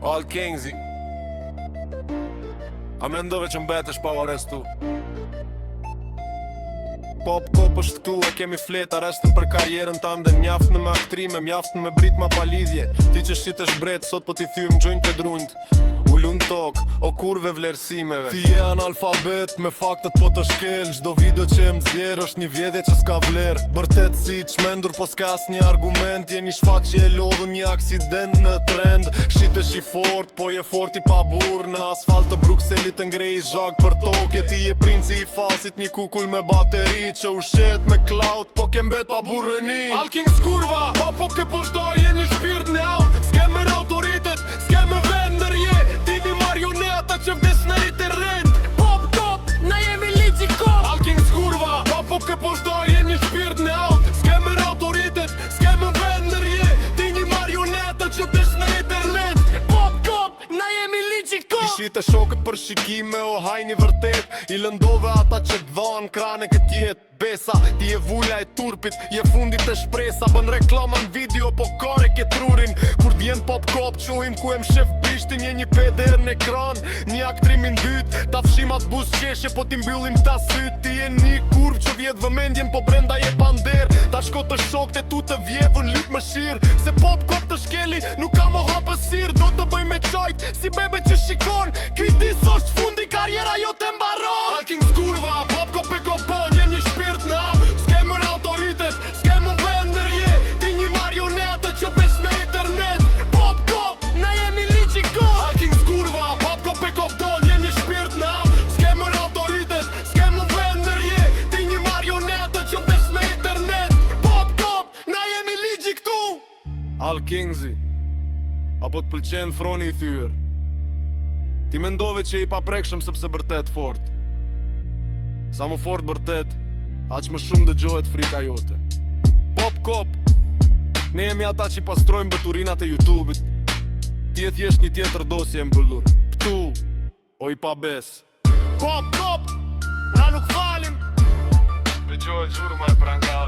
All Kingsi. A mendove që mbetesh pa o restu? Pop kop është këtu, e kemi flet arrestin për karjerën tam dhe mjaftën me aktrime, mjaftën me brit ma pa lidhje. Ti që shqitesh bret, sot po t'i thym gjojnë të drunjt. Ullun tok, o kurve vlerësimeve. Ti je analfabet, me faktet po të shkel. Çdo video që e m'zjer është një vjedhje që s'ka vler. Bërtet si çmendur po s'ka asnjë argument. Je një shfaqje e lodhur, një aksident në trend. Shitesh i fort, po je fort i pa burr. Në asfalt të Brukselit të ngrej zhag për tokje. Ti je princi i fasit, një kukull me bateri që ushet me cloud, po ke mbet pa burrëni. All Kings kurva, po ke poshtoj, je një shpirt në aut. S'ke me autoritet, s'ke me vendër je. Ti një marioneta që vdes në i terren. Pop top, na jemi ligji kop. All Kings kurva, po ke poshtoj, je një shpirt në aut. S'ke me autoritet, s'ke me vendër je. Ti një marioneta që vdes në i terren. Pop top, na jemi ligji kop. I shite shokët për shikime, o hajni vërtet. I lëndove ata që t'dhan krane këtë jetë. Besa, ti je vulla e turpit, je fundit e shpresa. Bën reklama në video, po kare ke trurin. Kur t'jen pop kop, quhim ku e mshef bishtin. Je një peder në ekran, një aktrimin dyt. Ta fshimat buz qeshe, po t'i mbyllim ta syt. Ti je një kurv që vjet vëmendjen, po brenda je pander. Ta shko të shok të tu të vjevën, lyp më shir. Se pop kop të shkeli, nuk ka mo hapësir. Do të bëj me qajt, si bebe që shikon. Kiti s'osht fundi, karjera jo të mbaron. All Kings kurva, pop kop e kopon, je një shpirt. S'ke më autoritet, s'ke më vendër je. Ti një marionete që besh në internet. Pop kop, na jemi ligji kop. All Kings kurva, pop kop e kopton, je një shpirt në aut. S'ke më autoritet, s'ke më vendër je. Ti një marionete që besh në internet. Pop kop, na jemi ligji këtu. All Kingsi, apo t'pëlqen froni i thyer? Ti mendove që i paprekshëm sepse bërtet fort. Sa më fort bërtet, aq më shumë dëgjohet frika jote. Pop kop, ne jemi ata që pastrojmë bëturinat e YouTube-it. Ti e thjesht një tjetër dosje mbyllur. Ktu, o i pa bes. Pop kop, na nuk falim. Dëgjohet gjurma e prangar.